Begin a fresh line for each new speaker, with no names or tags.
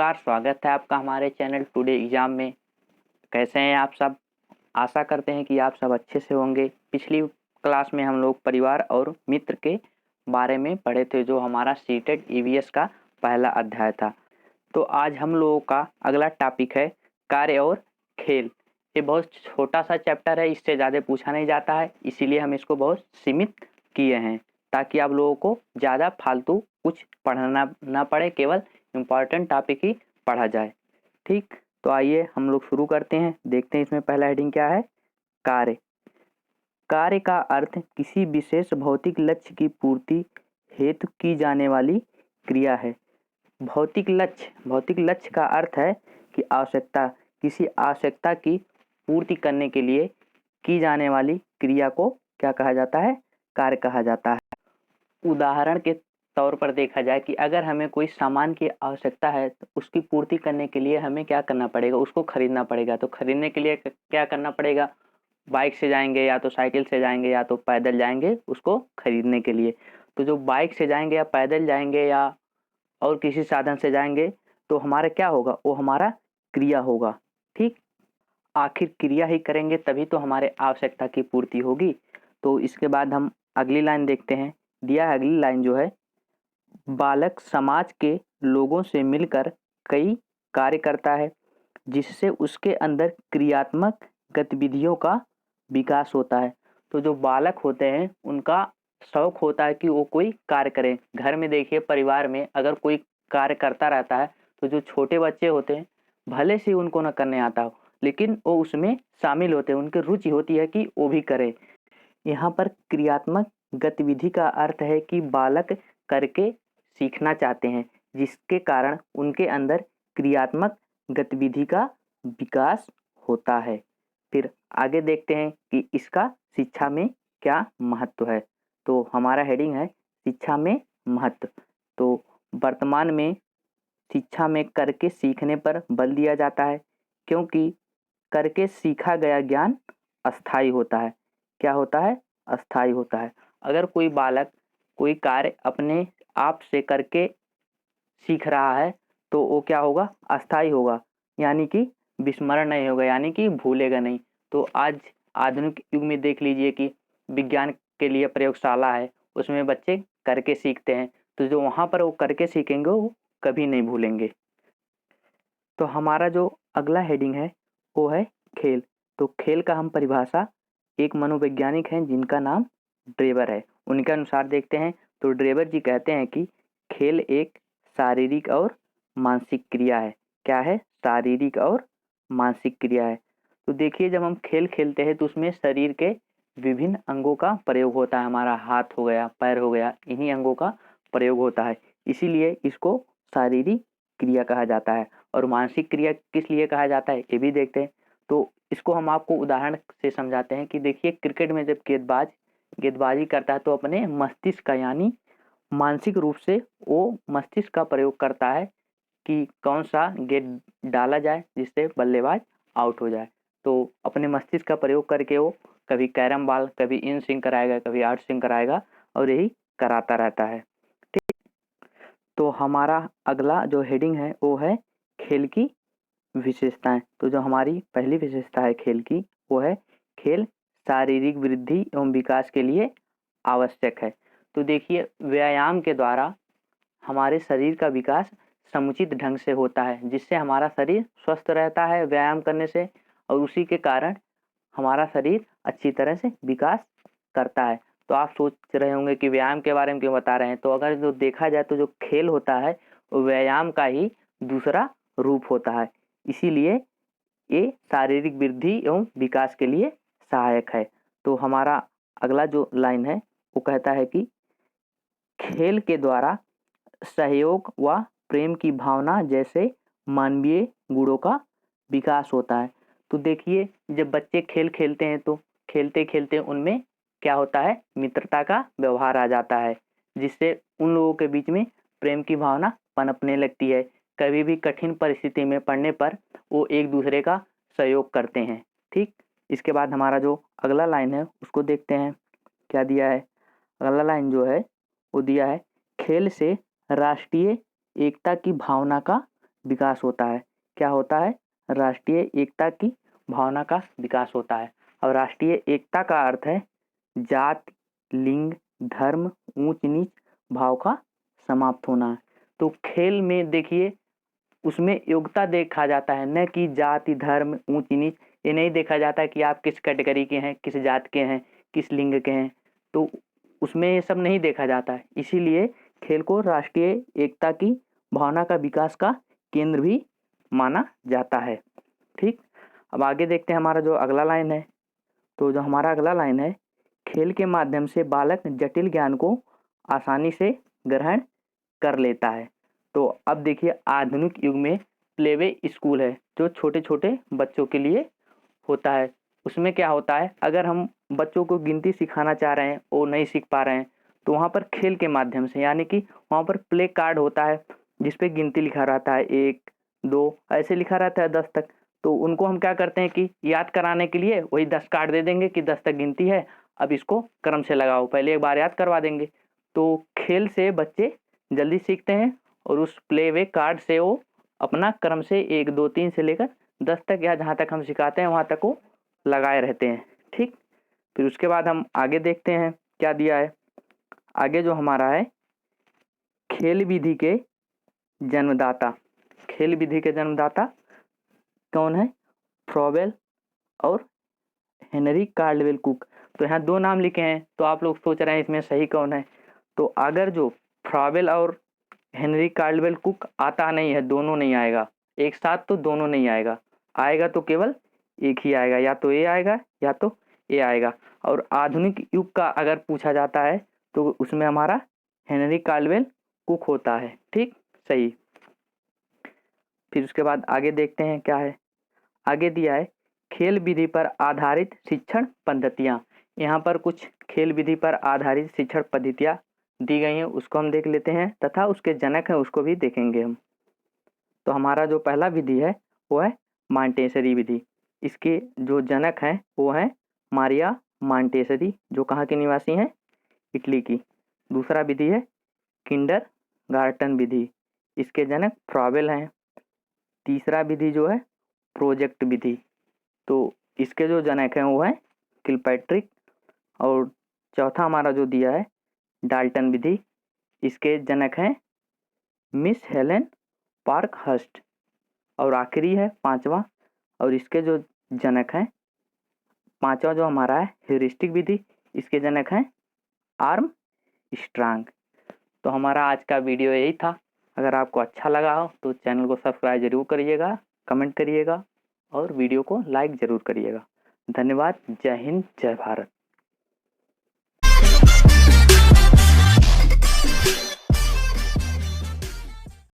नमस्कार, स्वागत है आपका हमारे चैनल टुडे एग्ज़ाम में। कैसे हैं आप सब? आशा करते हैं कि आप सब अच्छे से होंगे। पिछली क्लास में हम लोग परिवार और मित्र के बारे में पढ़े थे, जो हमारा सीटेट ईवीएस का पहला अध्याय था। तो आज हम लोगों का अगला टॉपिक है कार्य और खेल। ये बहुत छोटा सा चैप्टर है, इससे ज़्यादा पूछा नहीं जाता है, इसीलिए हम इसको बहुत सीमित किए हैं ताकि आप लोगों को ज़्यादा फालतू कुछ पढ़ना ना पड़े, केवल इम्पॉर्टेंट टॉपिक ही पढ़ा जाए। ठीक, तो आइए हम लोग शुरू करते हैं। देखते हैं इसमें पहला हेडिंग क्या है। कार्य। कार्य का अर्थ किसी विशेष भौतिक लक्ष्य की पूर्ति हेतु की जाने वाली क्रिया है। भौतिक लक्ष्य का अर्थ है कि आवश्यकता, किसी आवश्यकता की पूर्ति करने के लिए की जाने वाली क्रिया को क्या कहा जाता है? कार्य कहा जाता है। उदाहरण के तौर पर देखा जाए कि अगर हमें कोई सामान की आवश्यकता है तो उसकी पूर्ति करने के लिए हमें क्या करना पड़ेगा? उसको खरीदना पड़ेगा। तो खरीदने के लिए क्या करना पड़ेगा? बाइक से जाएंगे या तो साइकिल से जाएंगे या तो पैदल जाएंगे उसको खरीदने के लिए। तो जो बाइक से जाएंगे या पैदल जाएंगे या और किसी साधन से जाएंगे तो हमारा क्या होगा? वो हमारा क्रिया होगा। ठीक, आखिर क्रिया ही करेंगे तभी तो हमारे आवश्यकता की पूर्ति होगी। तो इसके बाद हम अगली लाइन देखते हैं। दिया है अगली लाइन जो है, बालक समाज के लोगों से मिलकर कई कार्य करता है जिससे उसके अंदर क्रियात्मक गतिविधियों का विकास होता है। तो जो बालक होते हैं उनका शौक होता है कि वो कोई कार्य करें। घर में देखिए, परिवार में अगर कोई कार्य करता रहता है तो जो छोटे बच्चे होते हैं भले से उनको न करने आता हो, लेकिन वो उसमें शामिल होते हैं, उनकी रुचि होती है कि वो भी करें। यहाँ पर क्रियात्मक गतिविधि का अर्थ है कि बालक करके सीखना चाहते हैं जिसके कारण उनके अंदर क्रियात्मक गतिविधि का विकास होता है। फिर आगे देखते हैं कि इसका शिक्षा में क्या महत्व है। तो हमारा हेडिंग है शिक्षा में महत्व। तो वर्तमान में शिक्षा में करके सीखने पर बल दिया जाता है क्योंकि करके सीखा गया ज्ञान अस्थायी होता है। क्या होता है? अस्थायी होता है। अगर कोई बालक कोई कार्य अपने आप से करके सीख रहा है तो वो क्या होगा? अस्थायी होगा, यानी कि विस्मरण नहीं होगा, यानी कि भूलेगा नहीं। तो आज आधुनिक युग में देख लीजिए कि विज्ञान के लिए प्रयोगशाला है, उसमें बच्चे करके सीखते हैं। तो जो वहाँ पर वो करके सीखेंगे वो कभी नहीं भूलेंगे। तो हमारा जो अगला हेडिंग है वो है खेल। तो खेल का हम परिभाषा एक मनोवैज्ञानिक हैं जिनका नाम ड्रेबर है, उनके अनुसार देखते हैं। तो ड्रेबर जी कहते हैं कि खेल एक शारीरिक और मानसिक क्रिया है। क्या है? शारीरिक और मानसिक क्रिया है। तो देखिए, जब हम खेल खेलते हैं तो उसमें शरीर के विभिन्न अंगों का प्रयोग होता है। हमारा हाथ हो गया, पैर हो गया, इन्हीं अंगों का प्रयोग होता है, इसीलिए इसको शारीरिक क्रिया कहा जाता है। और मानसिक क्रिया किस लिए कहा जाता है ये भी देखते हैं। तो इसको हम आपको उदाहरण से समझाते हैं कि देखिए, क्रिकेट में जब गेंदबाजी करता है तो अपने मस्तिष्क का, यानी मानसिक रूप से वो मस्तिष्क का प्रयोग करता है कि कौन सा गेंद डाला जाए जिससे बल्लेबाज आउट हो जाए। तो अपने मस्तिष्क का प्रयोग करके वो कभी कैरम बॉल, कभी इन स्विंग कराएगा, कभी आउट स्विंग कराएगा और यही कराता रहता है। ठीक, तो हमारा अगला जो हेडिंग है वो है खेल की विशेषताएं। तो जो हमारी पहली विशेषता है खेल की वो है खेल शारीरिक वृद्धि एवं विकास के लिए आवश्यक है। तो देखिए, व्यायाम के द्वारा हमारे शरीर का विकास समुचित ढंग से होता है जिससे हमारा शरीर स्वस्थ रहता है व्यायाम करने से, और उसी के कारण हमारा शरीर अच्छी तरह से विकास करता है। तो आप सोच रहे होंगे कि व्यायाम के बारे में क्यों बता रहे हैं। तो अगर जो देखा जाए तो जो खेल होता है वो व्यायाम का ही दूसरा रूप होता है, इसीलिए ये शारीरिक वृद्धि एवं विकास के लिए सहायक है। तो हमारा अगला जो लाइन है वो कहता है कि खेल के द्वारा सहयोग व प्रेम की भावना जैसे मानवीय गुणों का विकास होता है। तो देखिए, जब बच्चे खेल खेलते हैं तो खेलते खेलते उनमें क्या होता है? मित्रता का व्यवहार आ जाता है जिससे उन लोगों के बीच में प्रेम की भावना पनपने लगती है। कभी भी कठिन परिस्थिति में पड़ने पर वो एक दूसरे का सहयोग करते हैं। ठीक, इसके बाद हमारा जो अगला लाइन है उसको देखते हैं क्या दिया है। अगला लाइन जो है वो दिया है, खेल से राष्ट्रीय एकता की भावना का विकास होता है। क्या होता है? राष्ट्रीय एकता की भावना का विकास होता है। और राष्ट्रीय एकता का अर्थ है जाति, लिंग, धर्म, ऊंच नीच भाव का समाप्त होना। तो खेल में देखिए उसमें योग्यता देखा जाता है, न कि जाति, धर्म, ऊंच नीच। ये नहीं देखा जाता है कि आप किस कैटेगरी के हैं, किस जात के हैं, किस लिंग के हैं। तो उसमें ये सब नहीं देखा जाता है। इसीलिए खेल को राष्ट्रीय एकता की भावना का विकास का केंद्र भी माना जाता है। ठीक, अब आगे देखते हैं हमारा जो अगला लाइन है। तो जो हमारा अगला लाइन है, खेल के माध्यम से बालक जटिल ज्ञान को आसानी से ग्रहण कर लेता है। तो अब देखिए आधुनिक युग में प्लेवे स्कूल है जो छोटे छोटे बच्चों के लिए होता है। उसमें क्या होता है, अगर हम बच्चों को गिनती सिखाना चाह रहे हैं और नहीं सीख पा रहे हैं तो वहाँ पर खेल के माध्यम से, यानी कि वहाँ पर प्ले कार्ड होता है जिस पे गिनती लिखा रहता है, 1 2 ऐसे लिखा रहता है 10 तक। तो उनको हम क्या करते हैं कि याद कराने के लिए वही 10 कार्ड दे देंगे कि 10 तक गिनती है, अब इसको क्रम से लगाओ, पहले एक बार याद करवा देंगे। तो खेल से बच्चे जल्दी सीखते हैं और उस प्ले वे कार्ड से वो अपना क्रम से 1 2 3 से लेकर 10 तक या जहाँ तक हम सिखाते हैं वहाँ तक वो लगाए रहते हैं। ठीक, फिर उसके बाद हम आगे देखते हैं क्या दिया है। आगे जो हमारा है, खेल विधि के जन्मदाता। खेल विधि के जन्मदाता कौन है? फ्रॉबेल और हेनरी कार्लवेल कुक। तो यहाँ 2 नाम लिखे हैं, तो आप लोग सोच रहे हैं इसमें सही कौन है। तो अगर जो फ्रॉबेल और हेनरी कार्लवेल कुक आता नहीं है, दोनों नहीं आएगा एक साथ, तो दोनों नहीं आएगा। आएगा तो केवल एक ही आएगा, या तो ए आएगा या तो ए आएगा। और आधुनिक युग का अगर पूछा जाता है तो उसमें हमारा हेनरी कार्लवेल कुक होता है। ठीक, सही। फिर उसके बाद आगे देखते हैं क्या है। आगे दिया है खेल विधि पर आधारित शिक्षण पद्धतियाँ। यहाँ पर कुछ खेल विधि पर आधारित शिक्षण पद्धतियाँ दी गई हैं, उसको हम देख लेते हैं, तथा उसके जनक हैं उसको भी देखेंगे हम। तो हमारा जो पहला विधि है वो है मांटेसरी विधि। इसके जो जनक हैं वो है मारिया मांटेसरी, जो कहाँ के निवासी हैं? इटली की। दूसरा विधि है किंडर गार्टन विधि, इसके जनक फ्रॉबेल हैं। तीसरा विधि जो है प्रोजेक्ट विधि, तो इसके जो जनक हैं वो है किलपैट्रिक। और चौथा हमारा जो दिया है डाल्टन विधि, इसके जनक हैं मिस हेलेन पार्कहर्स्ट। और आखिरी है पांचवा, और इसके जो जनक हैं, पांचवा जो हमारा है ह्यूरिस्टिक विधि, इसके जनक हैं आर्म स्ट्रांग। तो हमारा आज का वीडियो यही था। अगर आपको अच्छा लगा हो तो चैनल को सब्सक्राइब जरूर करिएगा, कमेंट करिएगा और वीडियो को लाइक ज़रूर करिएगा। धन्यवाद। जय हिंद, जय भारत।